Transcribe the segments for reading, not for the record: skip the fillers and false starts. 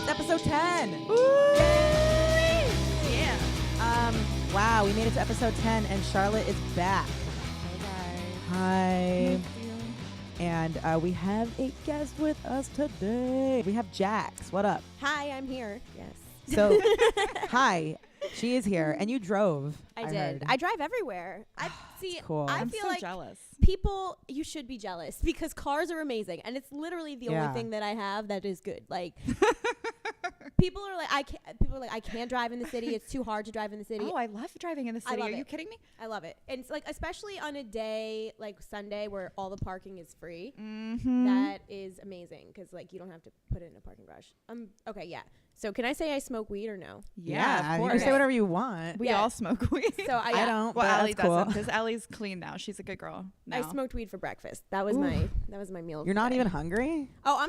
episode 10. Woo! Yeah. Wow, we made it to episode 10, and Charlotte is back. Hey guys. Hi. And we have a guest with us today. We have Jax. What up? Hi, I'm here. Yes. So, hi. She is here, and you drove. I did. heard. I drive everywhere. I see. Cool. I'm feel so like jealous. people, you should be jealous because cars are amazing, and it's literally the Yeah. only thing that I have that is good. Like, people are like, I can't drive in the city. It's too hard to drive in the city. Oh, I love driving in the city. love Are you it. kidding me? I love it. And it's like, especially on a day like Sunday where all the parking is free. Mm-hmm. That is amazing because like you don't have to put it in a parking garage. Okay, yeah. So can I say I smoke weed or no? Yeah, of You course. can say whatever you want. We Yeah. all smoke weed. So I don't, Well, but Allie that's cool. doesn't because Allie's clean now. She's a good girl. I Now. smoked weed for breakfast. That was Ooh. my meal. of You're the not day. even hungry? Oh,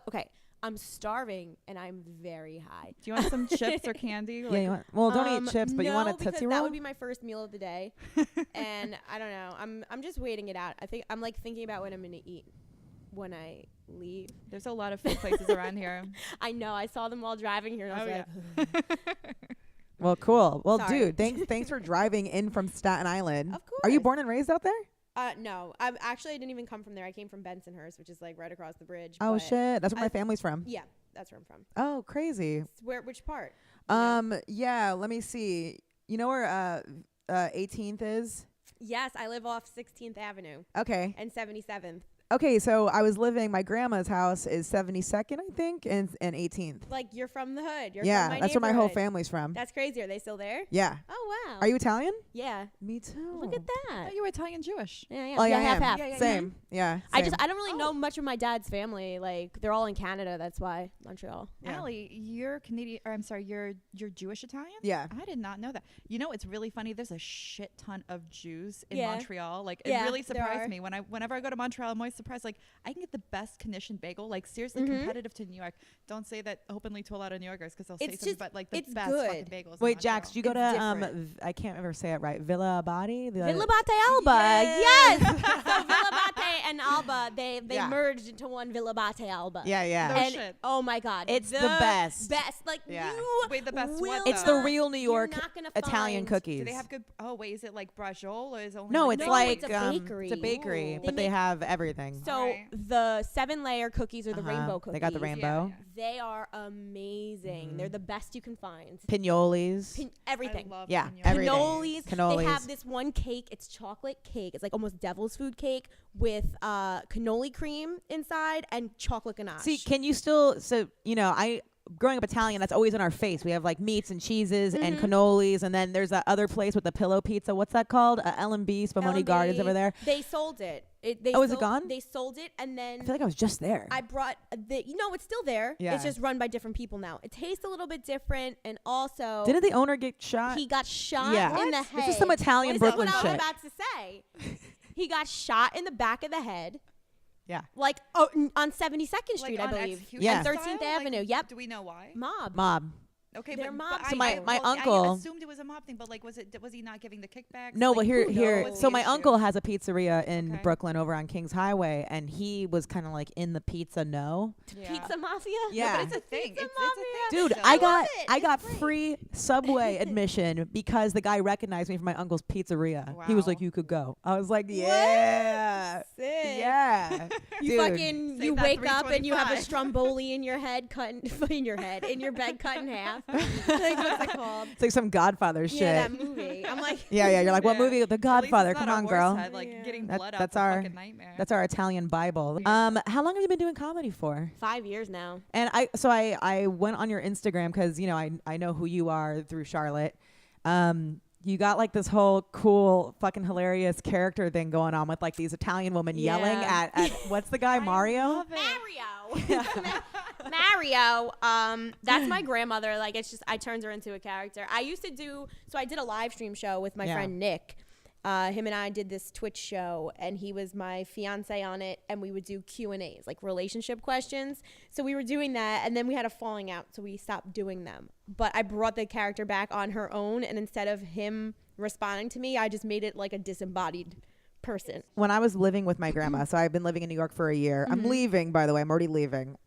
okay. I'm starving and I'm very high. Do you want some chips or candy? Yeah, you want, well, don't eat chips, but no, you want a because Tootsie that Roll? would be my first meal of the day. And I don't know. I'm just waiting it out. I think I'm like thinking about what I'm gonna eat when I leave. There's a lot of food places around here. I know. I saw them while driving here, and I was Oh, like, Well, cool. Well, Sorry. dude, thanks for driving in from Staten Island. Of Are you course. born and raised out there? no. I didn't even come from there. I came from Bensonhurst, which is like right across the bridge. Oh, but shit. That's where my I- family's from. Yeah, that's where I'm from. Oh, crazy. Which part? Yeah. Yeah, let me see. You know where 18th is? Yes, I live off 16th Avenue Okay. and 77th. Okay, so I was living, my grandma's house is 72nd, I think, and 18th. Like you're from the hood. You're Yeah, from my that's where my whole neighborhood. family's from. That's crazy. Are they still there? Yeah. Oh wow. Are you Italian? Yeah. Me too. Look at I that. thought you were Italian Jewish. Yeah. Oh, yeah, I half am. half. Yeah, yeah, Same. Yeah. I same. don't really know much of my dad's family. Like they're all in Canada. That's why Montreal. Yeah. Allie, you're Canadian. Or I'm sorry, you're Jewish Italian. Yeah. I did not know that. You know, it's really funny. There's a shit ton of Jews in Yeah. Montreal. Like, Yeah, it really there are. surprised me whenever I go to Montreal. I'm always surprised. Like, I can get the best conditioned bagel. Like, seriously, Mhm. competitive to New York. Don't say that openly to a lot of New Yorkers because they'll say It's something. just- But like the it's best good. fucking bagels. Wait, in Jax, do you go It's to different. I can't ever say it right. Villa Abadi? Villa Bate Alba. Yes. Yes. So Villa Bate and Alba, they Yeah. merged into one Villa Bate Alba. Yeah, yeah. No And shit. oh my God, It's the best. Best. Like Yeah. you. Wait, the best will what, It's though? the real New you're York not gonna Italian find- cookies. Do they have good? Oh wait, is it like brajol or is it only? No, like it's No, like it's a bakery. It's a bakery, Ooh. but They they make- have everything. So Alright. the 7-layer cookies or the Uh-huh. rainbow cookies. They got the Yeah, rainbow. yeah. They are amazing. Mhm. They're the best you can find. Pinoles. Everything. I love Yeah, Pinoles. everything. Cannolis. They Cannolis. have this one cake. It's chocolate cake. It's like almost devil's food cake with cannoli cream inside and chocolate ganache. See, can you still? So I growing up Italian, that's always in our face. We have like meats and cheeses and Mhm. cannolis, and then there's that other place with the pillow pizza. What's that called? L&B Spumoni L&B. Gardens over there. They sold it. Is it gone? They sold it, and then I feel like I was just there. I brought it's still there. Yeah. It's just run by different people now. It tastes a little bit different, and also Didn't the owner get shot? he got shot Yeah. in the What? head. This is some Italian This Brooklyn is what I shit. was about to say. He got shot in the back of the head. Yeah. Like on 72nd Street, I on believe. execution Yeah. And 13th style? Like, Avenue. Yep. Do we know why? Mob. Okay, They're but mobs. So my I uncle- assumed it was a mob thing, but like, was he not giving the kickbacks? No, like, but here. knows? So my Issue. uncle has a pizzeria in Okay. Brooklyn over on Kings Highway, and he was kind of like in the pizza no. Yeah. Pizza Mafia? Yeah. But it's a thing. Pizza It's a thing. Dude, still. I love got it. I It's got great. free Subway admission because the guy recognized me from my uncle's pizzeria. He was Wow. like, "You could go." I was like, "Yeah, Sick. yeah." You Dude. fucking Save you that wake up and you have a $3.25. stromboli in your head cut in your head in your bed cut in half. Like what's it called? It's like some Godfather shit. Yeah, that movie. I'm like Yeah. You're like, "What Yeah. movie?" The At least Godfather. it's not Come a on, horse girl. Head, like Yeah. getting That- blood that's out our- the fucking nightmare. That's our Italian Bible. How long have you been doing comedy for? 5 years now. And I went on your Instagram because I know who you are through Charlotte. You got like this whole cool fucking hilarious character thing going on with like these Italian women yelling Yeah. at what's the guy, Mario? love it. Mario. That's my grandmother. Like it's just I turned her into a character. I did a live stream show with my Yeah. friend Nick. Him and I did this Twitch show, and he was my fiance on it, and we would do Q&As, like relationship questions. So we were doing that, and then we had a falling out, so we stopped doing them. But I brought the character back on her own, and instead of him responding to me, I just made it like a disembodied person. When I was living with my grandma, so I've been living in New York for a year. I'm leaving, by the way. I'm already leaving.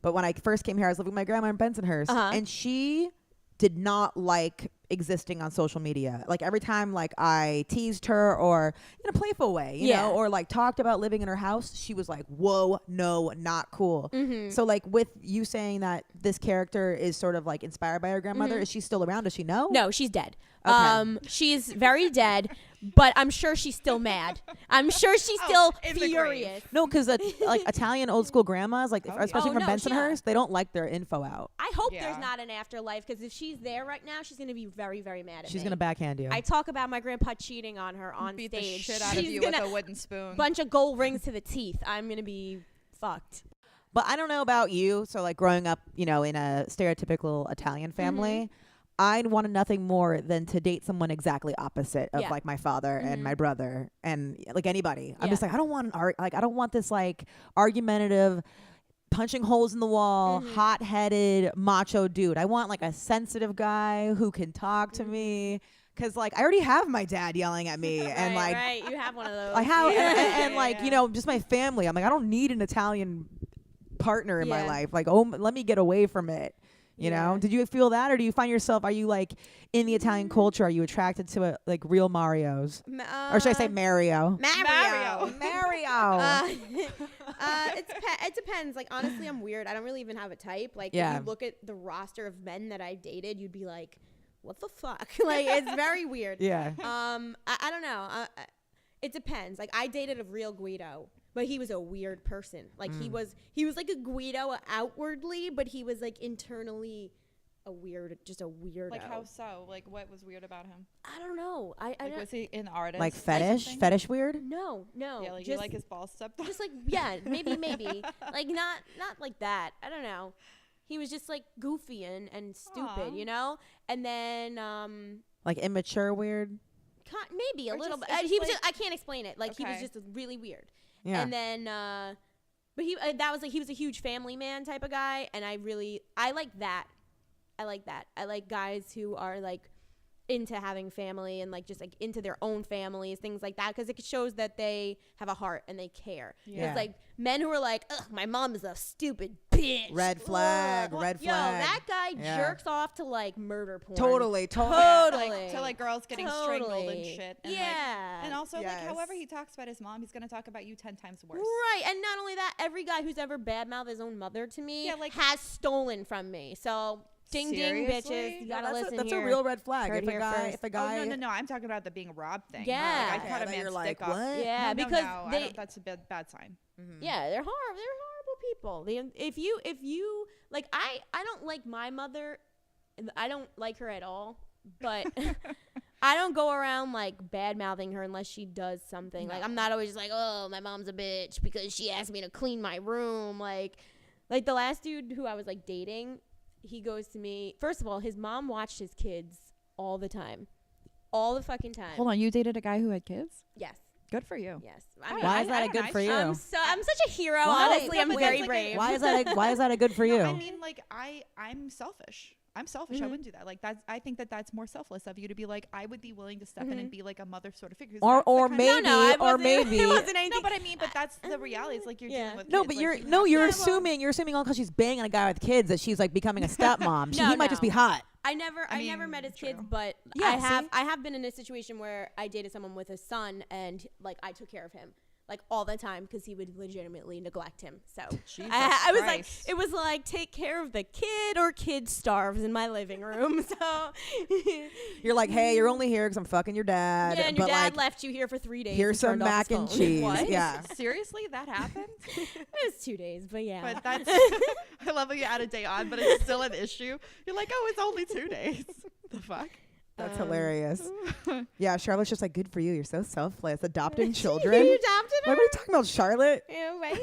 But when I first came here, I was living with my grandma in Bensonhurst, and she did not like existing on social media. Like every time like I teased her or in a playful way, you know, or like talked about living in her house, she was like, whoa, no, not cool. So like with you saying that this character is sort of like inspired by her grandmother, is she still around? Does she know? No, she's dead. Okay. She's very dead, but I'm sure she's still mad. I'm sure she's still furious. No, because like Italian old school grandmas, like especially from Bensonhurst, they don't like their info out. I hope there's not an afterlife, because if she's there right now, she's going to be very, very mad at me. She's going to backhand you. I talk about my grandpa cheating on her on Beat stage. the shit out of you with a wooden spoon. Bunch of gold rings to the teeth. I'm going to be fucked. But I don't know about you. So like growing up, you know, in a stereotypical Italian family, I'd wanted nothing more than to date someone exactly opposite of like my father and my brother and like anybody. I'm just like, I don't want this like argumentative, punching holes in the wall, hot-headed, macho dude. I want like a sensitive guy who can talk to me. Cause like I already have my dad yelling at me and like you have one of those. I have and like you know just my family. I'm like I don't need an Italian partner in my life. Like let me get away from it. You know, did you feel that, or do you find yourself? Are you like in the Italian culture? Are you attracted to like real Marios, or should I say Mario? Mario. It depends. Like honestly, I'm weird. I don't really even have a type. Like if you look at the roster of men that I've dated, you'd be like, what the fuck? Like it's very weird. Yeah. I don't know. It depends. Like I dated a real Guido. But he was a weird person. Like he was like a Guido outwardly, but he was like internally just a weirdo. Like how so? Like what was weird about him? I don't know. I like, don't, was he an artist? Like fetish weird? No. Yeah, like just, you like his balls stepped on. Just like maybe. Like not like that. I don't know. He was just like goofy and stupid, you know? And then like immature weird? Maybe a little bit. He He was just, I can't explain it. Like he was just really weird. Yeah. And then, but he was a huge family man type of guy, and I like that. I like guys who are like into having family and like just like into their own families, things like that, because it shows that they have a heart and they care. It's like men who are like, ugh, my mom is a stupid bitch. Red flag. Yo, that guy jerks off to like murder porn. Totally. Like, to like girls getting strangled and shit. And like, and also like however he talks about his mom, he's gonna talk about you 10 times worse. Right, and not only that, every guy who's ever badmouthed his own mother to me has stolen from me. So. Ding ding, bitches! You gotta listen that's here. A real red flag. Heard If a guy. Oh, no! I'm talking about the being robbed thing. Yeah, like, I cut a man's like, dick off. what? Yeah, because that's a bad sign. Yeah, they're horrible people. If you like, I don't like my mother. I don't like her at all. But I don't go around like bad mouthing her unless she does something. No. Like I'm not always just like, oh, my mom's a bitch because she asked me to clean my room. Like the last dude who I was like dating. He goes to me. First of all, his mom watched his kids all the time. All the fucking time. Hold on, you dated a guy who had kids? Yes. Good for you. Yes. Why is that a good for you? I'm such a hero. Honestly, I'm very brave. Why is that a good for you? I mean, like I'm selfish. I wouldn't do that. Like I think that's more selfless of you to be like, I would be willing to step in and be like a mother sort of figure. Or maybe. It wasn't anything. No, but I mean, but that's the reality. It's like you're dealing with no, kids. but like, you're assuming all because she's banging a guy with kids that she's like becoming a stepmom. He might just be hot. I never met his kids, but I have been in a situation where I dated someone with a son and like I took care of him. Like all the time because he would legitimately neglect him. So I was like, it was like take care of the kid or kid starves in my living room. So you're like, hey, you're only here because I'm fucking your dad. Yeah, and your dad left you here for 3 days. Here's some mac and cheese. What? Yeah. Seriously, that happened? It was 2 days, but yeah. But that's I love how you add a day on, but it's still an issue. You're like, oh, it's only 2 days. The fuck? That's hilarious. Yeah, Charlotte's just like, good for you. You're so selfless. Adopting children. You adopted her? What are we talking about, Charlotte? Yeah, right?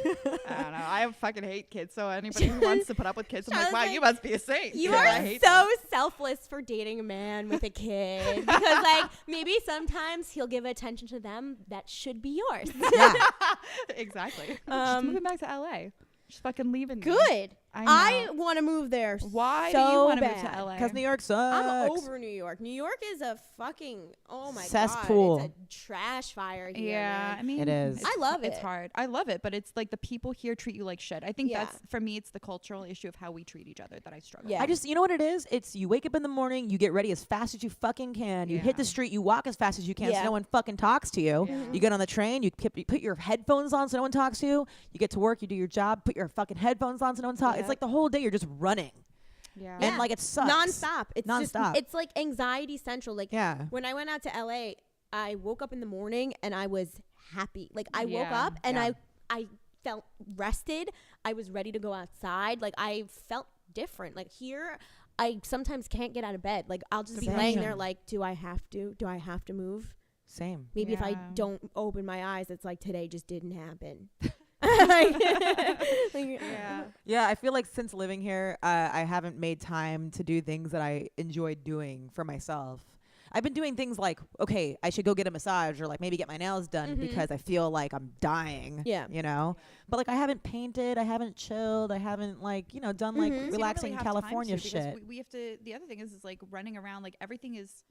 I don't know. I fucking hate kids. So anybody who wants to put up with kids, I'm like, wow, you must be a saint. You are so selfless for dating a man with a kid. Because like maybe sometimes he'll give attention to them that should be yours. Yeah. Exactly. Just moving back to LA. Just fucking leaving. Good. I want to move there. Why so do you want to move bad. to LA? Because New York sucks. I'm over New York. New York is a fucking cesspool. God, it's a trash fire here. Yeah, man. I mean, It is. I love it. It's hard. I love it, but it's like the people here treat you like shit. I think Yeah. that's, for me, it's the cultural issue of how we treat each other that I struggle Yeah. with. you know what it is? It's you wake up in the morning, you get ready as fast as you fucking can. You hit the Yeah. street, you walk as fast as you can Yeah. so no one fucking talks to you. Yeah. You get on the train, you put your headphones on so no one talks to you. You get to work, you do your job, put your fucking headphones on so no one talks. Yeah. It's like the whole day you're just running. Yeah. And like it sucks. Non-stop. It's Non-stop. just, it's like anxiety central. Like Yeah. when I went out to LA, I woke up in the morning and I was happy. Like I woke Yeah. up and Yeah. I felt rested. I was ready to go outside. Like I felt different. Like here, I sometimes can't get out of bed. Like I'll just be laying there Same. like, do I have to? Do I have to move? Same. Maybe if I Yeah. don't open my eyes, it's like today just didn't happen. Yeah. Yeah, I feel like since living here, I haven't made time to do things that I enjoyed doing for myself. I've been doing things like, okay, I should go get a massage or like maybe get my nails done Mhm. because I feel like I'm dying. Yeah. You know? But like I haven't painted, I haven't chilled, I haven't like, done like Mhm. So you don't relaxing have time California to, because shit. we have to. The other thing is like running around. Like everything is.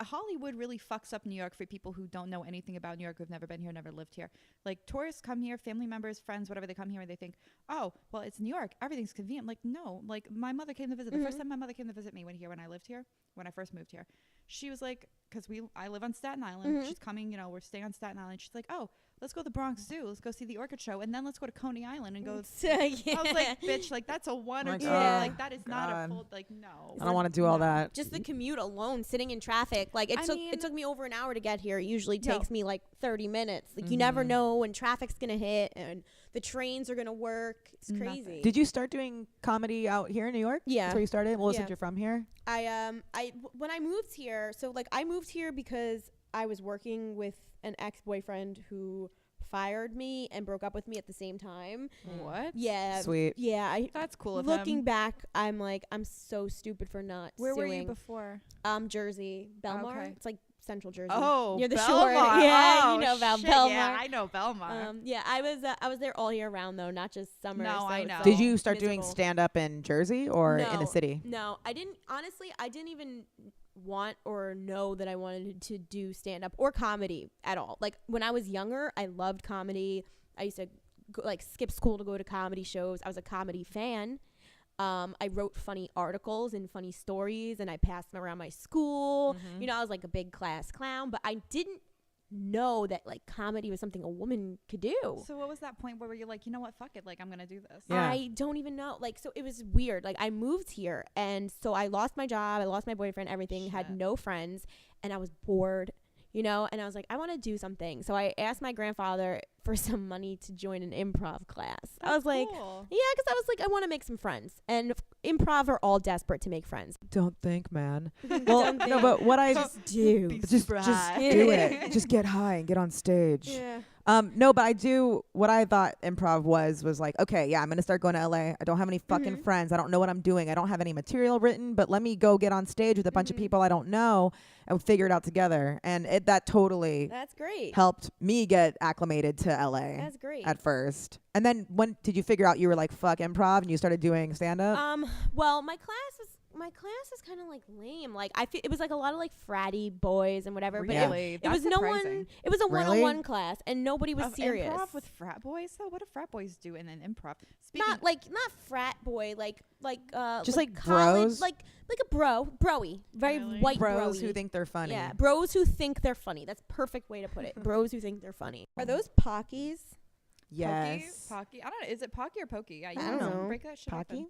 Hollywood really fucks up New York for people who don't know anything about New York, who've never been here, never lived here. Like tourists come here, family members, friends, whatever, they come here and they think, oh, well, it's New York, everything's convenient. Like no, like my mother came to visit. The first time my mother came to visit me when I lived here, when I first moved here, she was like, because I live on Staten Island. She's coming, we're staying on Staten Island. She's like, oh, let's go to the Bronx Zoo. Let's go see the orchid show, and then let's go to Coney Island and go. I was like, bitch, like that's a 1 or My 2. God. Like that is not a God. full. Like no. I don't want to do all that. Just the commute alone, sitting in traffic, like it took me over an hour to get here. It usually takes me like 30 minutes. Like you never know when traffic's gonna hit and the trains are gonna work. It's Nothing. crazy. Did you start doing comedy out here in New York? Yeah. That's where you started? Well, Yeah. since you're from here? When I moved here, so like I moved here because I was working with an ex-boyfriend who fired me and broke up with me at the same time. What? Yeah. Sweet. Yeah. That's cool of Looking him. back, I'm like, I'm so stupid for not Where were you suing. before? Jersey, Belmar. Okay. It's like Central Jersey. Oh, near the Belmar. shore. Yeah, Oh, you know about shit. Belmar. Yeah, I know Belmar. Yeah, I was there all year round though, not just summer. No, so I it's know. all Did you start doing miserable. stand up in Jersey or in No. the city? No, I didn't. Honestly, I didn't even want or know that I wanted to do stand up or comedy at all. Like when I was younger, I loved comedy. I used to skip school to go to comedy shows. I was a comedy fan. I wrote funny articles and funny stories, and I passed them around my school. I was like a big class clown, but I didn't know that like comedy was something a woman could do. So what was that point where you're like, you know what, fuck it, like I'm gonna do this? Yeah. I don't even know. Like, so it was weird. Like, I moved here, and so I lost my job, I lost my boyfriend, everything, had Shit. no friends, and I was bored, and I was like, I want to do something. So I asked my grandfather for some money to join an improv class. I was like, cool. yeah, because I was like, I want to make some friends, and improv are all desperate to make friends. Don't think, man. Don't Well, no, think. but what I do. just super just high. do it. Just get high and get on stage. Yeah. No, but I do. What I thought improv was like, okay, yeah, I'm gonna start going to LA. I don't have any fucking friends. I don't know what I'm doing. I don't have any material written. But let me go get on stage with a bunch of people I don't know and figure it out together. And that totally That's great. helped me get acclimated to LA That's great. at first. And then when did you figure out you were like fuck improv and you started doing stand up? Well, my class is kind of like lame. Like I feel it was like a lot of like fratty boys and whatever. Really? But it was That's no surprising. one. It was a Really? one-on-one class, and nobody was Of serious. Improv with frat boys though? What do frat boys do in an improv? Speaking not frat boy, like Just like college, bros? like a broy, very Really? white Bros broy. who think they're funny. Yeah, bros who think they're funny. That's perfect way to put it. Bros who think they're funny. Are those Pockies? Yes. Pocky? I don't know. Is it Pocky or Pokey? Yeah, you I don't gotta know. Break that shit Pocky? open.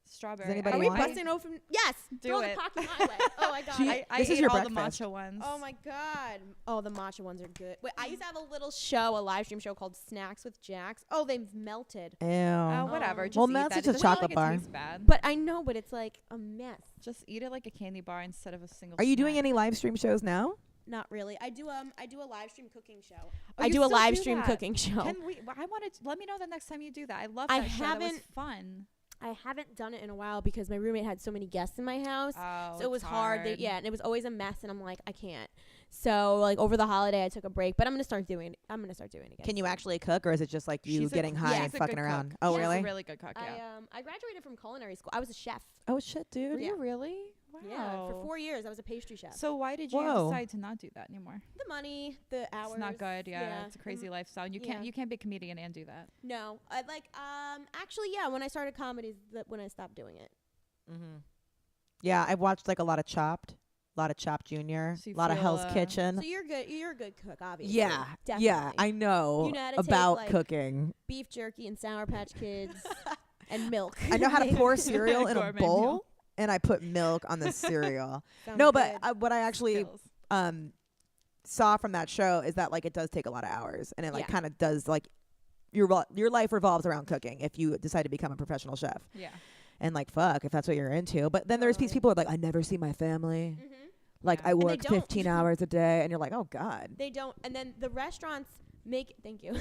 Strawberry. Does anybody Are we want it? busting open? Yes. Do Throw it. the Pocky my way. Oh my god. She- I This is ate your all breakfast. the matcha ones. Oh my god. Oh, the matcha ones are good. Wait, I used to have a little show, a live stream show called Snacks with Jax. Oh, they've melted. Ew. Whatever. Oh. Just Well, eat that's that. just a It doesn't chocolate like bar. It tastes bad. But I know, but it's like a mess. Just eat it like a candy bar instead of a single. Are you doing snack. any live stream shows now? Not really. I do a live stream cooking show. Oh, I you do a still live do stream that? cooking show. Can we? I wanted. Let me know the next time you do that. I love I that show. That was haven't- fun. I haven't done it in a while because my roommate had so many guests in my house. Oh, So it was it's hard. And it was always a mess, and I'm like, I can't. So like over the holiday, I took a break, but I'm gonna start doing it again. Can you actually cook, or is it just like you She's a- getting high she's and a fucking good around? cook. Oh, She's really? a really good cook. Yeah. I graduated from culinary school. I was a chef. Oh shit, dude. Were you really? Wow. Yeah, for 4 years I was a pastry chef. So why did you Whoa. decide to not do that anymore? The money, the hours. It's not good. Yeah, it's a crazy lifestyle. And you can't be a comedian and do that. No, I like actually when I started comedy is when I stopped doing it. Mm-hmm. Yeah, I've watched like a lot of Chopped Junior, So a you lot of feel, Hell's Kitchen. So you're a good cook, obviously. Yeah, definitely. yeah, I know You know how to take, about like, cooking. Beef jerky and Sour Patch Kids and milk. I know how to pour cereal in a Gourmet bowl, meal. and I put milk on the cereal. Sounds No, good. but what I actually Skills. saw from that show is that like it does take a lot of hours, and it like Yeah. kind of does like your life revolves around cooking if you decide to become a professional chef. Yeah. And like fuck if that's what you're into. But then there's these Totally. people who are like, I never see my family. Mhm. Like Yeah. I And they work don't. 15 hours a day, and you're like, oh god. They don't. And then the restaurants make thank you.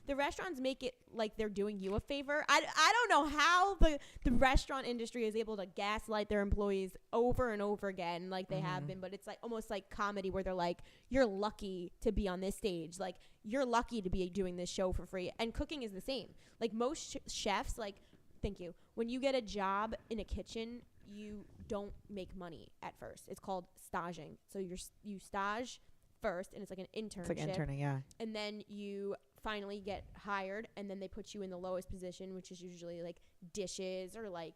The restaurants make it like they're doing you a favor. I don't know how the restaurant industry is able to gaslight their employees over and over again like they have been, but it's like almost like comedy where they're like, you're lucky to be on this stage, like you're lucky to be doing this show for free. And cooking is the same. Like most chefs, like thank you, when you get a job in a kitchen, you don't make money at first. It's called staging. So you stage first, and it's like an internship. It's like interning, yeah. And then you finally get hired, and then they put you in the lowest position, which is usually like dishes or like,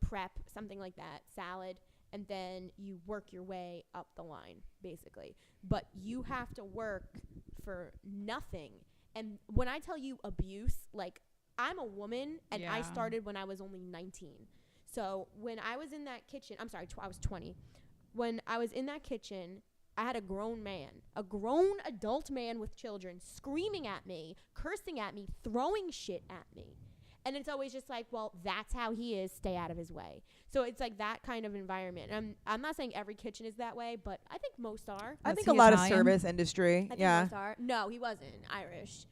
prep, something like that, salad. And then you work your way up the line, basically. But you have to work for nothing. And when I tell you abuse, like I'm a woman, and I Yeah. started when I was only 19. So when I was in that kitchen, I'm sorry, I was 20. When I was in that kitchen, I had a grown adult man with children screaming at me, cursing at me, throwing shit at me. And it's always just like, well, that's how he is. Stay out of his way. So it's like that kind of environment. I'm not saying every kitchen is that way, but I think most are. I Was think he a lot Italian? of service industry. I think Yeah. most are. No, he wasn't Irish.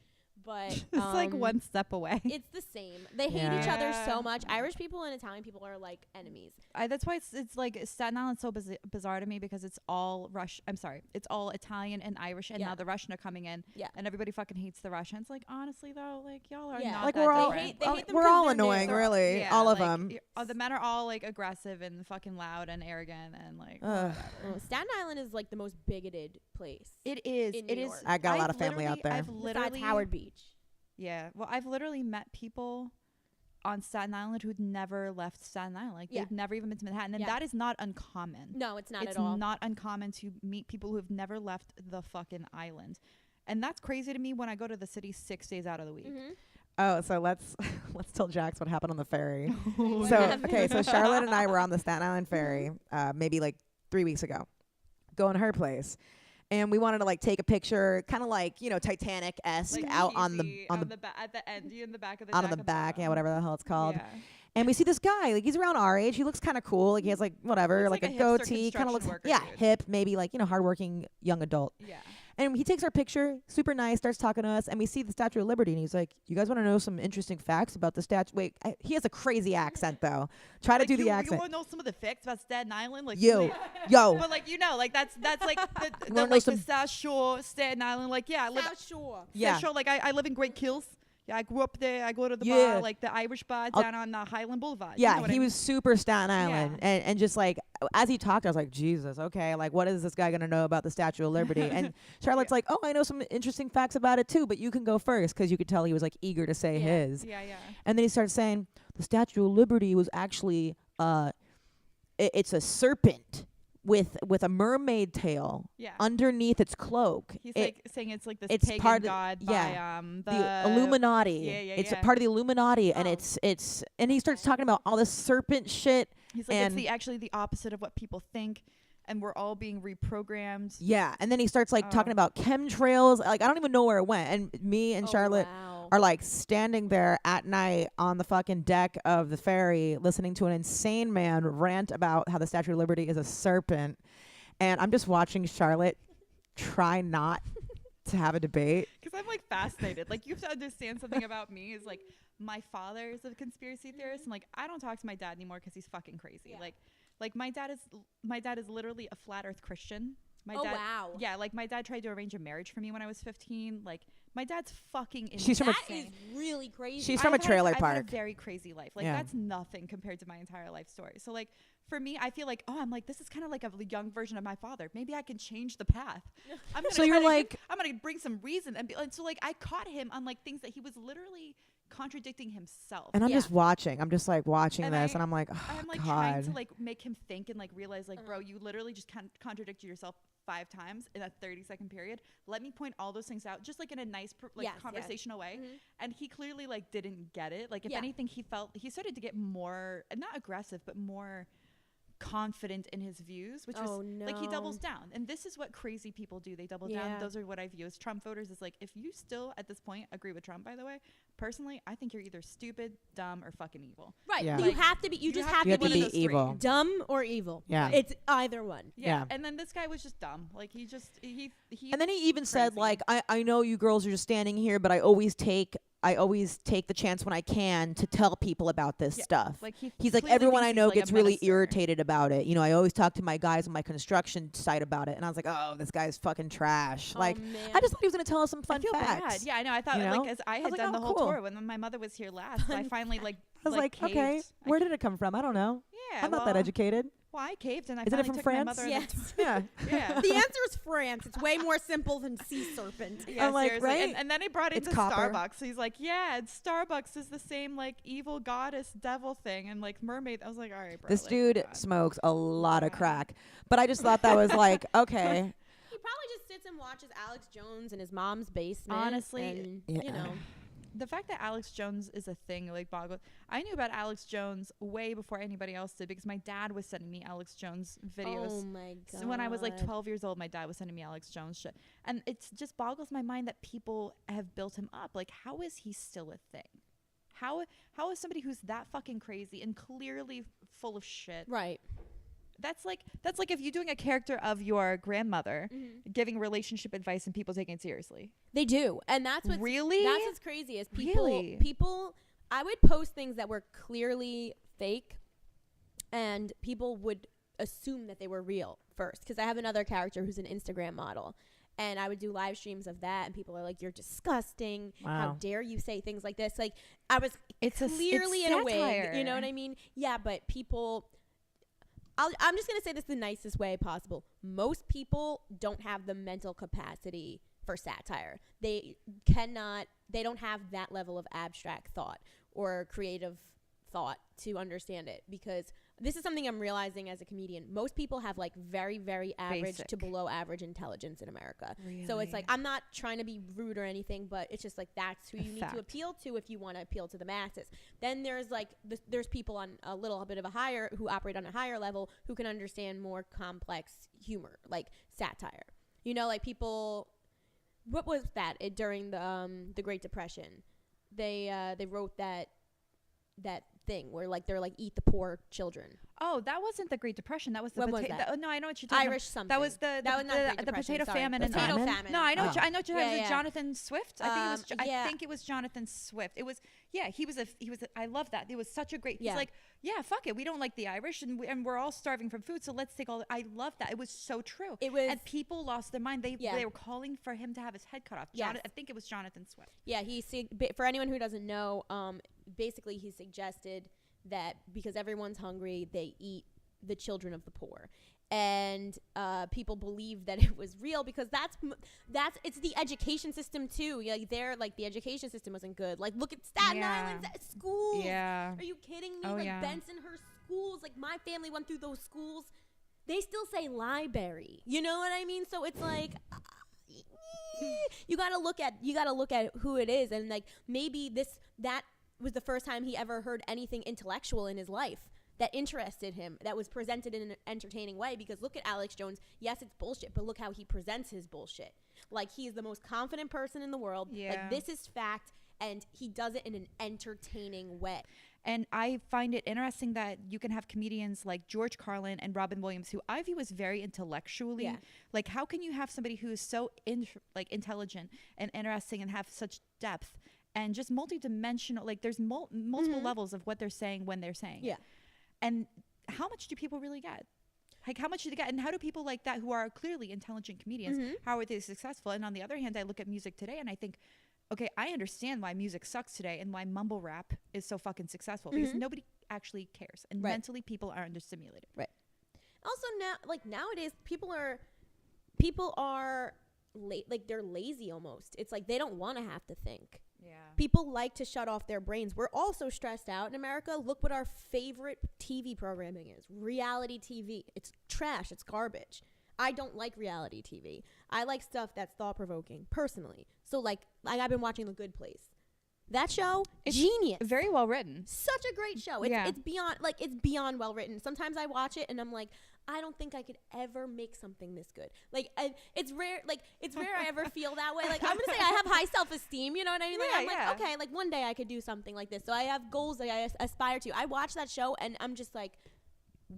But It's like one step away. It's the same. They hate Yeah. each other Yeah. so much. Irish people and Italian people are like enemies. That's why it's like Staten Island's so bizarre to me because it's all it's all Italian and Irish, and Yeah. now the Russian are coming in, Yeah. and everybody fucking hates the Russians. Like honestly though, like y'all are Yeah. not Like that we're all different. They hate them we're 'cause all they're annoying, male. really. Yeah, all of like, them. The men are all like aggressive and fucking loud and arrogant and like Ugh. whatever. Staten Island is like the most bigoted place. It is. In It New is. York. I got a lot I've of family out literally- there. I've Besides literally Howard Beach. Yeah. Well, I've literally met people on Staten Island who'd never left Staten Island. Like Yeah. they've never even been to Manhattan, and Yeah. that is not uncommon. No, it's not It's at all. not uncommon to meet people who have never left the fucking island. And that's crazy to me when I go to the city 6 days out of the week. Mhm. Oh, so let's tell Jax what happened on the ferry. What So happened? okay, so Charlotte and I were on the Staten Island ferry, maybe like 3 weeks ago, going to her place, and we wanted to like take a picture, kind of like Titanic-esque Like out on the cheesy, at the end, you in the back of the out deck on the on back, yeah, bottom. whatever the hell it's called. Yeah. And we see this guy, like he's around our age. He looks kind of cool, like he has like whatever, Looks like, like a a hipster goatee, kind of looks construction worker dude. hip, maybe like hardworking young adult. Yeah. And he takes our picture, super nice, starts talking to us, and we see the Statue of Liberty, and he's like, "You guys want to know some interesting facts about the statue?" Wait, he has a crazy accent though. Try to do the You accent. want to know some of the facts about Staten Island? Like Yo, please. yo. But like like that's like the wanna know like some- the South Shore, Staten Island. Like yeah, I live South Shore. Yeah. South Shore. Like I live in Great Kills. Yeah, I grew up there. I go to the Yeah. bar, like the Irish bar I'll- down on Highland Boulevard. Yeah, you know what he I mean? was super Staten Island, Yeah. and just like as he talked, I was like, Jesus, okay, like what is this guy gonna know about the Statue of Liberty? And Charlotte's like, oh, I know some interesting facts about it too, but you can go first, because you could tell he was like eager to say Yeah. his. Yeah. And then he starts saying the Statue of Liberty was actually it's a serpent with a mermaid tail Yeah. underneath its cloak. He's It- like saying it's like this it's pagan part of- god yeah. by the Illuminati. yeah, It's yeah. a part of the Illuminati, and Oh. it's and he starts talking about all this serpent shit. He's like and- it's actually the opposite of what people think, and we're all being reprogrammed. Yeah, and then he starts like Oh. talking about chemtrails. Like I don't even know where it went. And me and Oh, Charlotte wow. are like standing there at night on the fucking deck of the ferry, listening to an insane man rant about how the Statue of Liberty is a serpent. And I'm just watching Charlotte try not to have a debate. Because I'm like fascinated. Like you have to understand something about me is like my father is a conspiracy theorist, and like I don't talk to my dad anymore because he's fucking crazy. Yeah. Like my dad is literally a flat Earth Christian. My Oh, dad, wow. Yeah, like my dad tried to arrange a marriage for me when I was 15. Like my dad's fucking insane. She's from a- That is really crazy. She's from a trailer I've had park. a very crazy life. Like Yeah. that's nothing compared to my entire life story. So like for me, I feel like, I'm like, this is kind of like a young version of my father. Maybe I can change the path. I'm gonna So you're like- I'm gonna bring some reason and so like I caught him on like things that he was literally contradicting himself. And I'm Yeah. just watching. I'm just like watching And this, I- and I'm like, oh, I'm like God. trying to like make him think and like realize like, bro, you literally just contradicted yourself 5 times in a 30-second period. Let me point all those things out, just like in a nice Yes, conversational way. Mhm. And he clearly like didn't get it. Like if Yeah. anything, he started to get more, not aggressive, but more confident in his views, which Oh, was like he doubles no. down. And this is what crazy people do. They double Yeah. down. Those are what I view as Trump voters. Is like, if you still at this point agree with Trump, by the way, personally, I think you're either stupid, dumb, or fucking evil. Right. Yeah. You Like, have to be. You just have You to have to be be one of those three. evil. dumb or evil. Yeah. It's either one. Yeah. And then this guy was just dumb. Like he And then he even said, crazy. like, I know you girls are just standing here, but I always take the chance when I can to tell people about this Yeah, stuff. like He's like, clearly everyone thinks I he's, know like, a gets really minister. irritated about it. You know, I always talk to my guys on my construction site about it. And I was like, oh, this guy's fucking trash. Oh, like, man. I just thought he was going to tell us some I fun feel facts. bad. Yeah, I know. I thought You know? like as I I had was like, done oh, the whole cool. tour when my mother was here last. I finally like I was like, caved. okay, I where did it come from? I don't know. Yeah, I'm not that well, educated. Well, I caved and I Isn't it finally from took France? my mother. Yes. Yeah. Yeah. The answer is France. It's way more simple than sea serpent. Yeah, I'm like, seriously. right? And then he brought it It's to copper. Starbucks. So he's like, yeah, Starbucks is the same like evil goddess devil thing and like mermaid. I was like, all right, bro. This like, dude God. smokes a lot of Yeah. crack. But I just thought that was like, okay. He probably just sits and watches Alex Jones in his mom's basement. Honestly, and, Yeah. you know. The fact that Alex Jones is a thing like boggles. I knew about Alex Jones way before anybody else did because my dad was sending me Alex Jones videos. Oh my god. So when I was like 12 years old, my dad was sending me Alex Jones shit. And it just boggles my mind that people have built him up. Like, how is he still a thing? How is somebody who's that fucking crazy and clearly full of shit? Right. That's like if you're doing a character of your grandmother Mm-hmm. giving relationship advice and people taking it seriously. They do. And that's what's Really? That's what's crazy is Really? people I would post things that were clearly fake and people would assume that they were real first because I have another character who's an Instagram model. And I would do live streams of that, and people are like, "You're disgusting! How Wow. dare you say things like this?" Like I was It's clearly in a wig, satire. you know what I mean? Yeah, but people. I'm just gonna say this the nicest way possible. Most people don't have the mental capacity for satire. They cannot. They don't have that level of abstract thought or creative thought to understand it because this is something I'm realizing as a comedian. Most people have like very, very average to Basic. below average intelligence in America. Really? So it's like, I'm not trying to be rude or anything, but it's just like, that's who A you need fact. to appeal to if you want to appeal to the masses. Then there's like, there's people on a little bit of who operate on a higher level who can understand more complex humor, like satire. You know, like people, what was that during the Great Depression? They wrote that thing where like they're like eat the poor children. Oh, that wasn't the Great Depression. That was the What was potato. that? Oh, no, I know what you're talking Irish about. something. That was That was not Great the Depression, potato sorry. famine. The Potato famine? famine. No, I know. Oh. I know. It Yeah, was yeah. Jonathan Swift. I think it was. Yeah. I think it was Jonathan Swift. It was. Yeah, he was. I love that. It was such a great. Yeah. He's like, yeah, fuck it. We don't like the Irish, and we're all starving from food. So let's take all. I love that. It was so true. It was. And people lost their mind. They Yeah. were calling for him to have his head cut off. Yes. I think it was Jonathan Swift. Yeah, for anyone who doesn't know, basically he suggested that because everyone's hungry, they eat the children of the poor. And people believe that it was real because it's the education system too. Like the education system wasn't good. Like look at Staten Yeah. Island's schools. Yeah. Are you kidding me? Oh, like yeah. Bensonhurst schools. Like my family went through those schools. They still say library. You know what I mean? So it's like you gotta look at who it is, and like maybe that was the first time he ever heard anything intellectual in his life that interested him, that was presented in an entertaining way. Because look at Alex Jones. Yes, it's bullshit, but look how he presents his bullshit. Like he's the most confident person in the world. Yeah. Like this is fact, and he does it in an entertaining way. And I find it interesting that you can have comedians like George Carlin and Robin Williams, who I view as very intellectually. Yeah. Like, how can you have somebody who is so intelligent and interesting and have such depth and just multi-dimensional. Like there's multiple levels of what they're saying when they're saying it. And how much do people really get? Like how much do they get? And how do people like that who are clearly intelligent comedians, how are they successful? And on the other hand, I look at music today and I think, okay, I understand why music sucks today and why mumble rap is so fucking successful because nobody actually cares. And mentally people are understimulated. Right. Also now, like nowadays, people are like they're lazy almost. It's like they don't want to have to think. Yeah. People like to shut off their brains. We're also stressed out in America. Look what our favorite TV programming is. Reality TV. It's trash. It's garbage. I don't like reality TV. I like stuff that's thought-provoking, personally. So, like I've been watching The Good Place. That show, it's genius. Very well written. Such a great show. It's beyond well written. Sometimes I watch it and I'm like, I don't think I could ever make something this good. Like it's rare I ever feel that way. Like I'm gonna say I have high self-esteem, you know what I mean? Like I'm like, okay, like one day I could do something like this. So I have goals that I aspire to. I watch that show and I'm just like,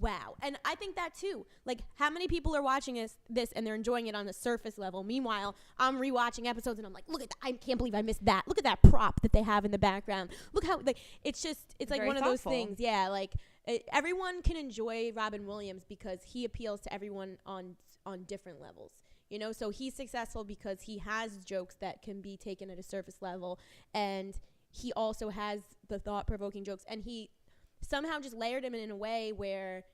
wow. And I think that too. Like how many people are watching this and they're enjoying it on the surface level. Meanwhile, I'm rewatching episodes and I'm like, look at that. I can't believe I missed that. Look at that prop that they have in the background. Look how like it's like very one of thoughtful. those things. Yeah, like everyone can enjoy Robin Williams because he appeals to everyone on different levels. You know, so he's successful because he has jokes that can be taken at a surface level, and he also has the thought-provoking jokes, and he somehow just layered him in a way where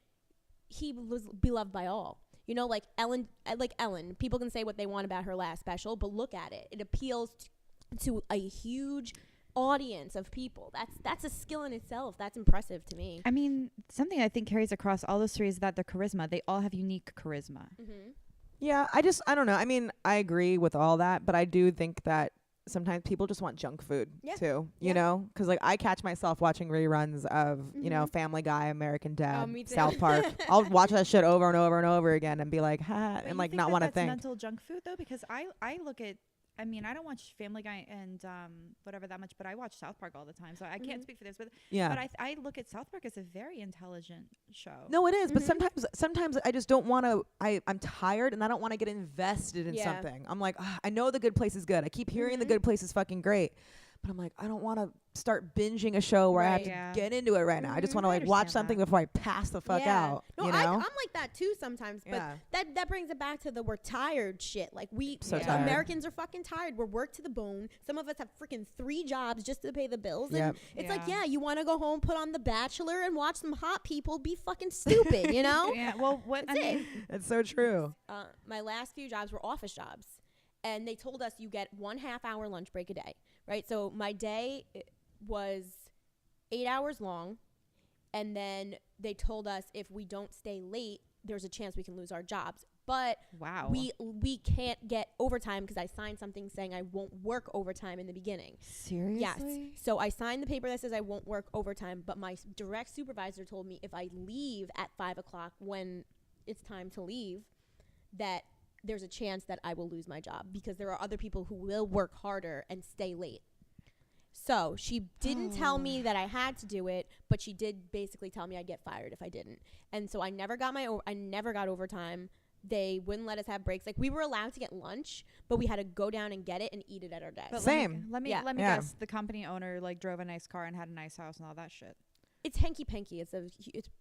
he was beloved by all. You know, like Ellen, people can say what they want about her last special, but look at it. It appeals to a huge audience of people. That's a skill in itself. That's impressive to me. I mean, something I think carries across all those three is that the charisma. They all have unique charisma. Yeah, I don't know. I mean, I agree with all that, but I do think that sometimes people just want junk food too, you know? Because like I catch myself watching reruns of, you know, Family Guy, American Dad, me too. South Park. I'll watch that shit over and over and over again and be like, ha, and like not want to think. Mental junk food though, because I look at, I mean, I don't watch Family Guy and whatever that much, but I watch South Park all the time, so I can't speak for this. But I look at South Park as a very intelligent show. No, it is, but sometimes I just don't want to. I'm tired and I don't want to get invested in something. I'm like, I know The Good Place is good. I keep hearing The Good Place is fucking great, but I'm like, I don't want to start binging a show where I have to get into it right now. I just want to like watch something before I pass the fuck out. No, you know? I'm like that too sometimes, but that brings it back to the we're tired shit. Like Americans are fucking tired. We're worked to the bone. Some of us have freaking 3 jobs just to pay the bills. And it's like, you want to go home, put on The Bachelor and watch some hot people be fucking stupid, you know? Well, It's so true. My last few jobs were office jobs, and they told us you get 1/2 hour lunch break a day, right? So my day was 8 hours long, and then they told us if we don't stay late, there's a chance we can lose our jobs. But we can't get overtime because I signed something saying I won't work overtime in the beginning. Seriously? Yes. So I signed the paper that says I won't work overtime, but my direct supervisor told me if I leave at 5 o'clock when it's time to leave, that there's a chance that I will lose my job because there are other people who will work harder and stay late. So she didn't tell me that I had to do it, but she did basically tell me I'd get fired if I didn't. And so I never got overtime. They wouldn't let us have breaks. Like we were allowed to get lunch, but we had to go down and get it and eat it at our desk. But Same. Let me guess. The company owner like drove a nice car and had a nice house and all that shit. It's hanky panky. It's a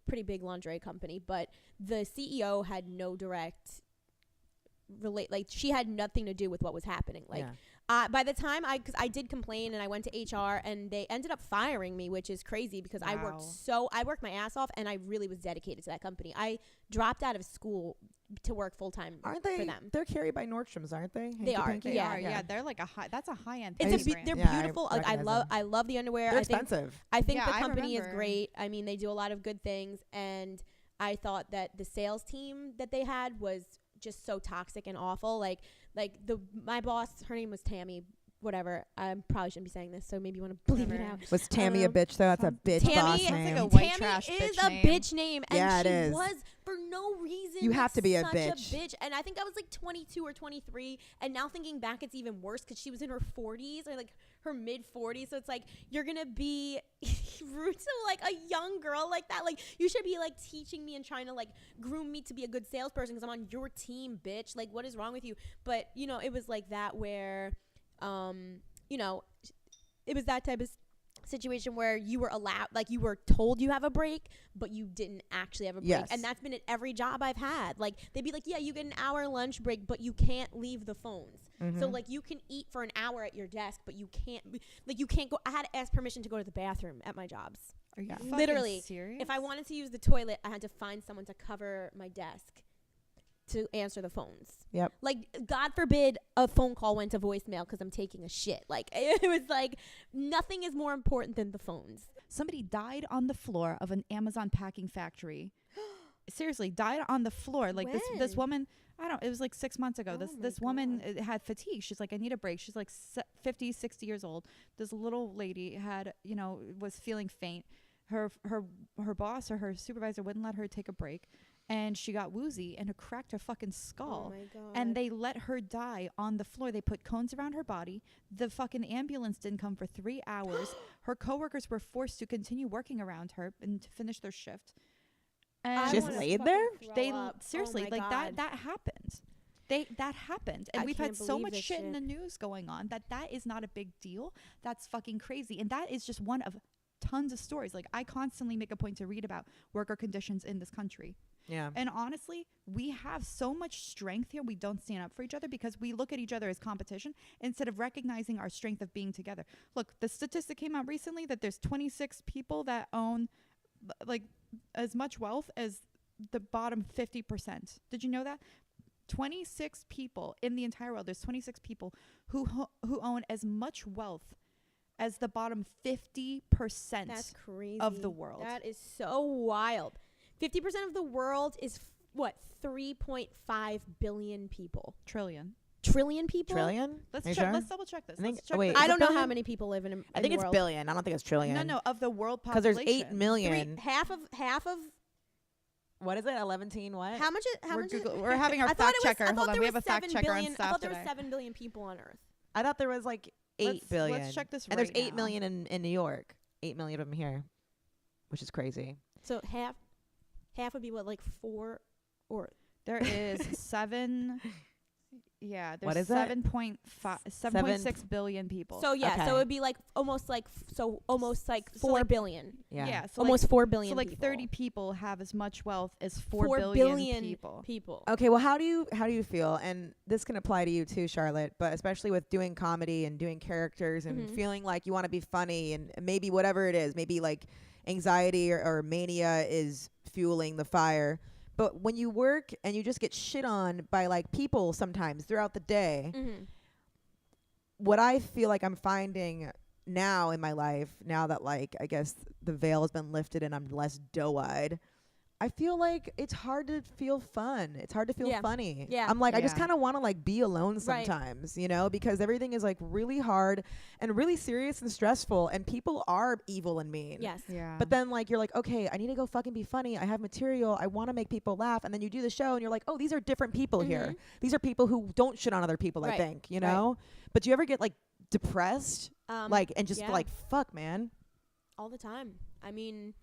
pretty big lingerie company, but the CEO had no direct she had nothing to do with what was happening. Like by the time because I did complain and I went to HR and they ended up firing me, which is crazy because I worked my ass off and I really was dedicated to that company. I dropped out of school to work full time for them. They're carried by Nordstrom's, aren't they? They are. Yeah, they're like that's a high end. They're beautiful. Like I love the underwear. They're expensive. I think the company is great. I mean, they do a lot of good things, and I thought that the sales team that they had was just so toxic and awful. Like my boss, her name was Tammy, whatever. I probably shouldn't be saying this, so maybe you want to bleep it out. Was Tammy a bitch though? That's a bitch boss name. Like a white Tammy trash is bitch a bitch name, and it is. was for no reason. You have to be a such bitch. And I think I was like 22 or 23, and now thinking back, it's even worse because she was in her 40s or like her mid 40s. So it's like you're gonna be rude to like a young girl like that. Like you should be like teaching me and trying to like groom me to be a good salesperson because I'm on your team, bitch. Like what is wrong with you? But you know, it was like that where, you know, it was that type of situation where you were allowed, like you were told you have a break, but you didn't actually have a break. Yes. And that's been at every job I've had. Like they'd be like, yeah, you get an hour lunch break, but you can't leave the phones. So like you can eat for an hour at your desk, but you can't go. I had to ask permission to go to the bathroom at my jobs. Are you fucking Literally serious? If I wanted to use the toilet, I had to find someone to cover my desk to answer the phones. Yep. Like, God forbid a phone call went to voicemail because I'm taking a shit. Like, it was like nothing is more important than the phones. Somebody died on the floor of an Amazon packing factory. Seriously, died on the floor. Like this When? woman, I don't, it was like 6 months ago. Oh This my woman God. had fatigue. She's like, I need a break. She's like 50, 60 years old. This little lady had, was feeling faint. Her boss or her supervisor wouldn't let her take a break. And she got woozy and cracked her fucking skull. Oh my God. And they let her die on the floor. They put cones around her body. The fucking ambulance didn't come for 3 hours. Her coworkers were forced to continue working around her and to finish their shift. And She just wanna laid fucking there? throw they up. seriously, Oh my like God. that happened. That happened. And I we've had can't so believe much this shit in shit. the news going on that is not a big deal. That's fucking crazy. And that is just one of tons of stories. Like, I constantly make a point to read about worker conditions in this country. Yeah. And honestly, we have so much strength here. We don't stand up for each other because we look at each other as competition instead of recognizing our strength of being together. Look, the statistic came out recently that there's 26 people that own like as much wealth as the bottom 50%. Did you know that? 26 people in the entire world. There's 26 people who own as much wealth as the bottom 50% That's crazy. of the world. That is so wild. 50% of the world is what? 3.5 billion people. Trillion. Trillion people? Trillion? Let's Are you check. sure? Let's double check this. I think- Let's check wait, this. is I it don't know how billion? many people live in I think the it's world. billion. I don't think it's trillion. No, of the world Because population. there's 8 million. Half of What is it? 11 what? how much? How We're, much? we're having our I thought fact it was. checker. I Hold thought on, there we was have a fact 7 checker billion. on I staff thought there was today. 7 billion people on Earth. I thought there was like 8 billion. Let's check this And right there's 8 now. million in New York. 8 million of them here, which is crazy. So half would be what, like 4 or There is 7. Yeah, there's What is it? 7.6 billion people. so yeah. Okay. So it would be like almost like So 4 like- billion. Yeah. so Almost 4 billion. so like people. 30 people have as much wealth as 4 4 billion people. Okay, well, how do you feel? And this can apply to you too, Charlotte, but especially with doing comedy and doing characters and Mhm. feeling like you want to be funny and maybe whatever it is, maybe like anxiety or mania is fueling the fire. But when you work and you just get shit on by like people sometimes throughout the day, Mm-hmm. what I feel like I'm finding now in my life, now that like I guess the veil has been lifted and I'm less doe-eyed, I feel like it's hard to feel fun. It's hard to feel Yeah. funny. Yeah. I'm like, I just Yeah. kind of want to like be alone Right. sometimes, because everything is like really hard and really serious and stressful and people are evil and mean. Yes. Yeah. But then like you're like, okay, I need to go fucking be funny. I have material. I want to make people laugh. And then you do the show and you're like, oh, these are different people here. Mhm. These are people who don't shit on other people, I Right. think, you Right. know? But do you ever get like depressed? Like, and just yeah. like, fuck, man. all the time. I mean,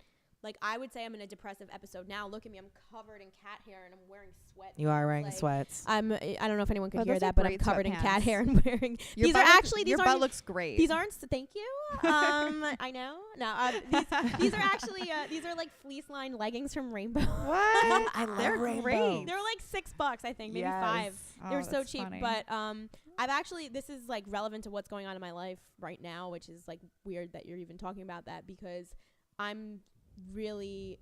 like I would say I'm in a depressive episode now. Look at me, I'm covered in cat hair and I'm wearing sweats. You are wearing Like, sweats. I don't know if anyone could Oh, hear those are that, but I'm great covered in cat sweatpants. hair and wearing. Your These butt are looks- actually your these butt aren't. looks great. These aren't. Thank you. I know. No, these are actually these are like fleece lined leggings from Rainbow. What? I love They're rainbow. great. They were like $6, I think, maybe Yes. 5. Oh, They were so that's cheap, funny. but I've actually, this is like relevant to what's going on in my life right now, which is like weird that you're even talking about that because I'm really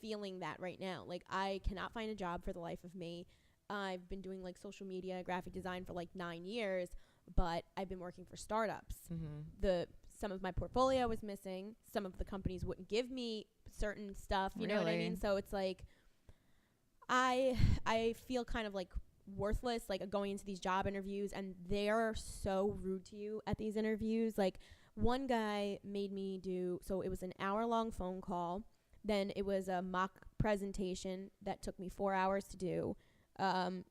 feeling that right now. Like I cannot find a job for the life of me. I've been doing like social media, graphic design for like 9 years, but I've been working for startups. Mm-hmm. Some of my portfolio was missing. Some of the companies wouldn't give me certain stuff. You know what I Really? mean? So it's like I feel kind of like worthless, like going into these job interviews, and they're so rude to you at these interviews. Like one guy made me do, so it was an hour-long phone call. Then it was a mock presentation that took me 4 hours to do.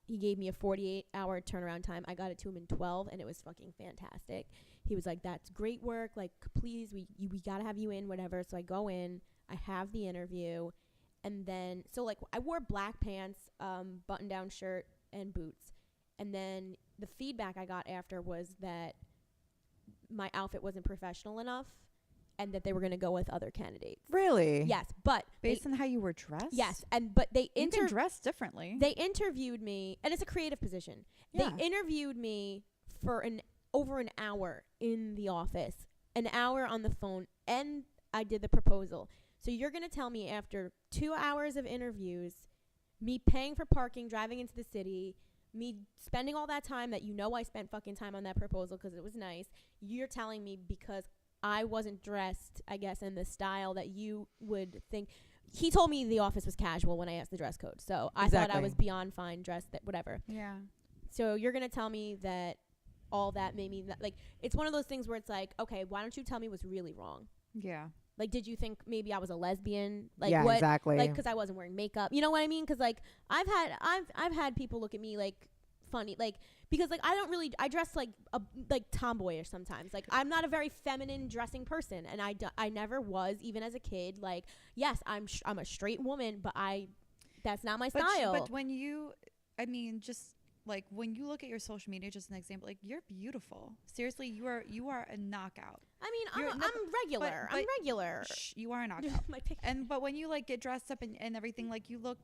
He gave me a 48-hour turnaround time. I got it to him in 12, and it was fucking fantastic. He was like, "That's great work. Like, please, we gotta have you in, whatever." So I go in, I have the interview, and then so like I wore black pants, button-down shirt, and boots. And then the feedback I got after was that my outfit wasn't professional enough and that they were going to go with other candidates. Really? Yes, but Based on how you were dressed? yes, but they You can dress differently. they interviewed me, and it's a creative position. Yeah. They interviewed me for over an hour in the office, an hour on the phone, and I did the proposal. So you're going to tell me after 2 hours of interviews, me paying for parking, driving into the city, me spending all that time that I spent fucking time on that proposal because it was nice, you're telling me because I wasn't dressed, I guess, in the style that you would think. He told me the office was casual when I asked the dress code. So I thought I was beyond fine dressed, that whatever. Yeah. So you're going to tell me that all that made me, like, it's one of those things where it's like, okay, why don't you tell me what's really wrong? Yeah. Like, did you think maybe I was a lesbian? Like, yeah, what? exactly. Like, because I wasn't wearing makeup. You know what I mean? Because, like, I've had people look at me, like, funny, like, because, like, I dress like tomboyish sometimes. Like, I'm not a very feminine dressing person, and I never was, even as a kid. Like, yes, I'm a straight woman, but that's not my style. But when you, I mean, just like when you look at your social media, just an example, like, you're beautiful. Seriously, you are a knockout. I mean, I'm regular. I'm regular. You are a knockout. My picture. But when you like get dressed up and everything, like you look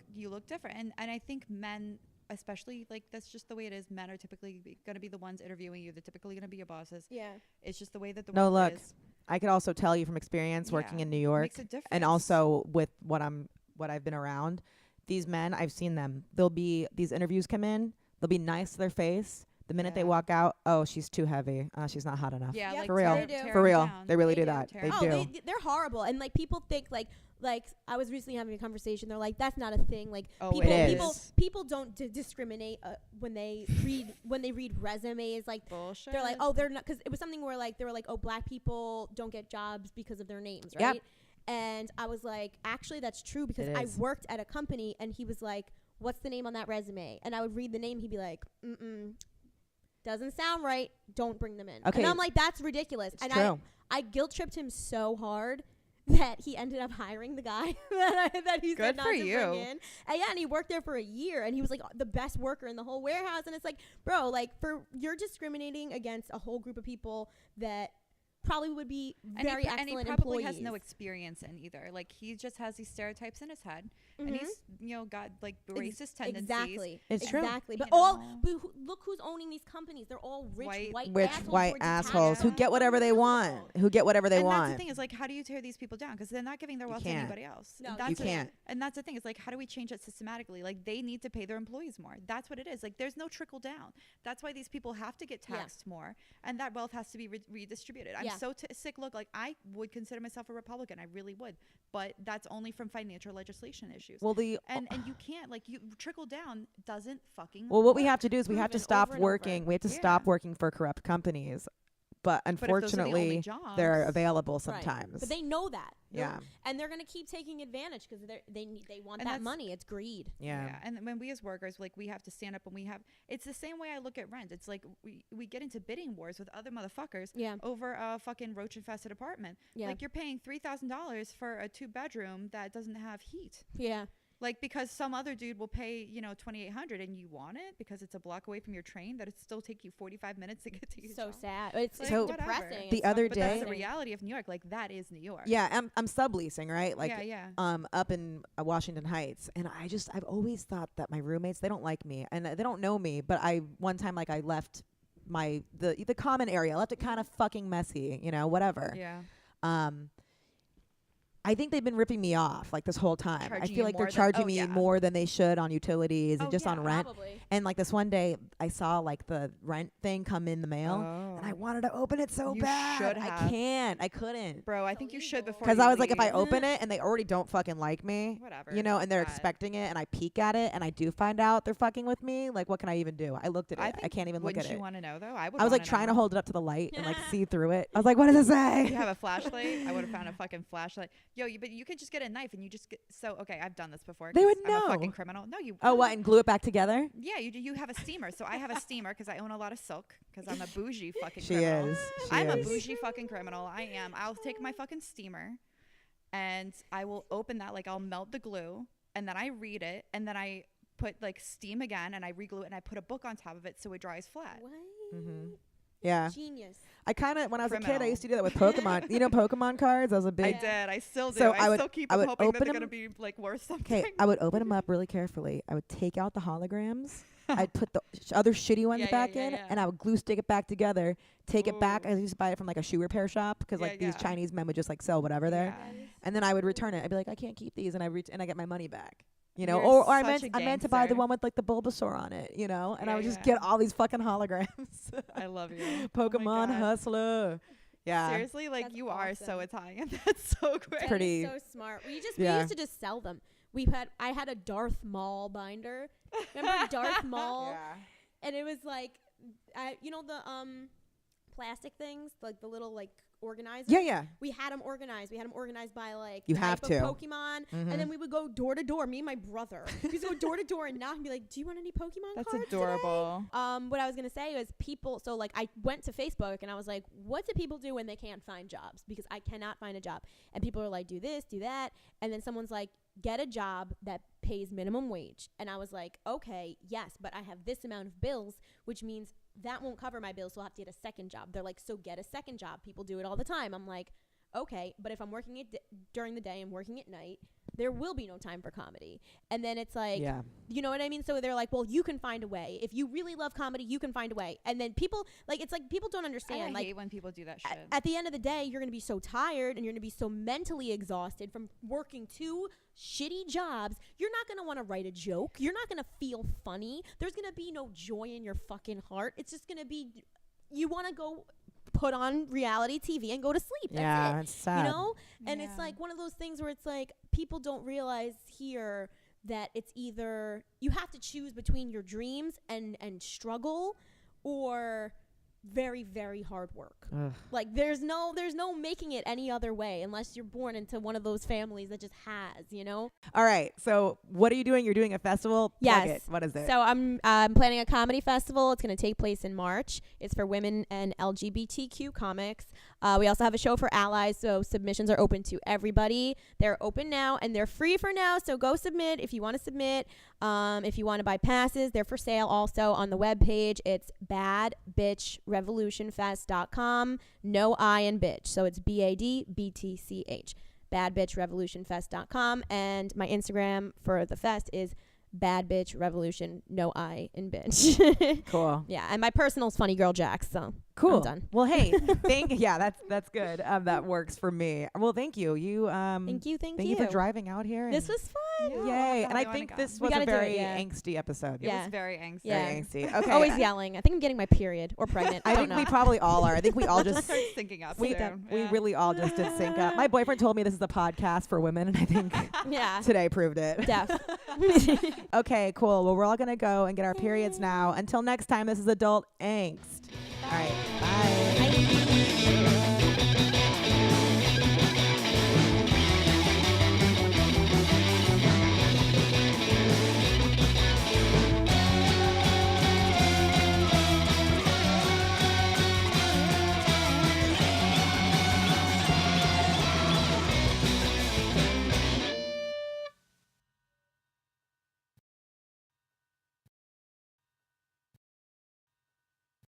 different. And I think men, especially, like, that's just the way it is. Men are typically going to be the ones interviewing you. They're typically going to be your bosses. Yeah. It's just the way that the No, world look, is. I could also tell you from experience working in New York, Makes a difference. and also with what I've been around. These men, I've seen them. These interviews come in. They'll be nice to their face. The minute they walk out, oh, she's too heavy. She's not hot enough. Yeah, Yep. like For real. tear For them real. down. They really do that. tear They them do. down. They're horrible, and like people think like I was recently having a conversation. They're like, that's not a thing. Like Oh, it is. people don't discriminate when they read resumes. Like Bullshit. they're like, oh, they're not, because it was something where like they were like, oh, black people don't get jobs because of their names, right? Yep. And I was like, actually, that's true, because It I is. worked at a company, and he was like, what's the name on that resume? And I would read the name. He'd be like, doesn't sound right. Don't bring them in. Okay. And I'm like, that's ridiculous. It's and true. I guilt tripped him so hard that he ended up hiring the guy that he Good said not for to you. bring in. And yeah, and he worked there for a year, and he was like the best worker in the whole warehouse. And it's like, bro, like you're discriminating against a whole group of people that probably would be very excellent and he probably employees. has no experience in either. Like, he just has these stereotypes in his head, and Mhm. he's got like racist tendencies. Exactly. It's true. Exactly. But You all know. look who's owning these companies. They're all rich white Rich assholes white who are assholes who detached. get whatever they want. Who get whatever they And want. that's the thing, is like, how do you tear these people down? Because they're not giving their You wealth to can't. anybody else. No, And you that's can't. And that's the thing, is like, how do we change it systematically? Like, they need to pay their employees more. That's what it is. Like, there's no trickle down. That's why these people have to get Yeah. taxed more, and that wealth has to be redistributed. I'm Yeah. so sick. Look, like, I would consider myself a Republican. I really would, but that's only from financial legislation issues. Well, and you can't, like, you trickle down doesn't fucking what we work. have to do is we have to Proven stop over and working. over. We have to Yeah. stop working for corrupt companies. But But if those are the only unfortunately, jobs, they're available Right. sometimes. But they know that. Yeah. And they're going to keep taking advantage because they want And that that's- money. It's greed. Yeah. And when we as workers, like, we have to stand up, and it's the same way I look at rent. It's like we get into bidding wars with other motherfuckers Yeah. over a fucking roach infested apartment. Yeah. Like, you're paying $3,000 for a 2-bedroom that doesn't have heat. Yeah. Like, because some other dude will pay, $2,800, and you want it because it's a block away from your train, that it still take you 45 minutes to get to your So job. sad. It's Like, So- depressing. The It's other fucking But that's the day- depressing. reality of New York. Like, that is New York. Yeah, I'm subleasing, right? Like yeah. up in Washington Heights, and I've always thought that my roommates, they don't like me and they don't know me, but one time like I left the common area, I left it kind of fucking messy, whatever. Yeah. I think they've been ripping me off like this whole time. I Charging feel you like they're more than- charging oh, me yeah. more than they should on utilities and Oh, just yeah, on rent. Probably. And like this one day, I saw like the rent thing come in the mail, and I wanted to open it so You bad. should I have. can't. I couldn't. Bro, I think you should before. Because you I was like, if I leave. open it and they already don't fucking like me, Whatever. and they're God. expecting it, and I peek at it, and I do find out they're fucking with me, like, what can I even do? I looked at it. I think- can't even look at Wouldn't it. you want to know though? I I was like trying to hold it up to the light and like see through it. I was like, what does it say? You have a flashlight? I would have found a fucking flashlight. But you could just get a knife and you just get. So okay, I've done this before. They 'cause would I'm a know. fucking criminal. No, you. Oh, what? And glue it back together? Yeah, you have a steamer. So I have a steamer because I own a lot of silk because I'm a bougie fucking She criminal. is. She I'm a is. bougie fucking criminal. I am. I'll take my fucking steamer and I will open that. Like, I'll melt the glue and then I read it and then I put like steam again and I reglue it and I put a book on top of it so it dries flat. What? Mm-hmm. Yeah. Genius. I kind of, when I was a kid, I Criminal. used to do that with Pokemon. You know Pokemon cards? I was a I big. did. I still do. So I would- still keep I would hoping that open they're gonna 'em- be like worth something. Okay, I would open them up really carefully. I would take out the holograms. I'd put the other shitty ones Yeah, back yeah, in, yeah. and I would glue stick it back together. Take it back. Ooh. I used to buy it from like a shoe repair shop because Yeah, like these yeah. Chinese men would just like sell whatever there, Yeah. and then I would return it. I'd be like, I can't keep these, and I get my money back. You know, You're or I such meant a I meant to buy the gangster. one with like the Bulbasaur on it. You know, and I Yeah, would just yeah. get all these fucking holograms. I love you. Pokemon oh my God. Hustler. Yeah. Seriously, like That's you are so awesome. Italian. That's so great. That pretty- is so smart. We Yeah. used to just sell them. I had a Darth Maul binder. Remember Darth Maul? And it was like, you know the plastic things, like the little like organizers. Yeah. We had them organized. We had them organized by like You type have of to. Pokemon, and then we would go door to door. Me and my brother, we used to go door to door and knock and be like, "Do you want any Pokemon That's cards today?" adorable. What I was gonna say was people. So like, I went to Facebook and I was like, "What do people do when they can't find jobs? Because I cannot find a job." And people are like, "Do this, do that," and then someone's like, "Get a job that pays minimum wage." And I was like, "Okay, yes, but I have this amount of bills, which means that won't cover my bills, so I'll have to get a second job." They're like, "So get a second job." People do it all the time. I'm like, okay, but if I'm working it during the day and working at night, there will be no time for comedy. And then it's like, Yeah. you know what I mean? So they're like, well, you can find a way. If you really love comedy, you can find a way. And then people, like, it's like people don't understand. I Like, hate when people do that shit. at the end of the day, you're going to be so tired and you're going to be so mentally exhausted from working 2 shitty jobs. You're not going to want to write a joke. You're not going to feel funny. There's going to be no joy in your fucking heart. It's just going to be, you want to go put on reality TV and go to sleep. That's Yeah, it. it's sad. You know? And it's Yeah. like one of those things where it's like people don't realize here that it's either you have to choose between your dreams and struggle or very, very hard work. Ugh. Like there's no making it any other way unless you're born into one of those families that just has, you know? All right. So what are you doing? You're doing a festival? Plug Yes. it. What is it? So I'm planning a comedy festival. It's going to take place in March. It's for women and LGBTQ comics. We also have a show for allies, so submissions are open to everybody. They're open now, and they're free for now, so go submit if you want to submit. If you want to buy passes, they're for sale also on the webpage. It's badbitchrevolutionfest.com. No I in bitch, so it's BADBTCH. badbitchrevolutionfest.com. And my Instagram for the fest is Bad Bitch Revolution, no I in bitch. Cool. Yeah, and my personal's Funny Girl Jax, so Cool. I'm done. Well, hey, that's good. That works for me. Well, thank you. Thank you. Thank you for driving out here. This and- was fun. Yay. And I wanna think go. this We was a gotta do it, very yeah. angsty episode. It Yeah. was very angsty. Yeah. Very angsty. Okay. Always yelling. I think I'm getting my period or pregnant. I don't think know. we probably all are. I think we all Just just start syncing up. we soon. we Yeah. really all just did sync up. My boyfriend told me this is a podcast for women, and I think Yeah. today proved it. Def. Okay, cool. Well, we're all gonna go and get our periods now. Until next time, this is Adult Angst. All right.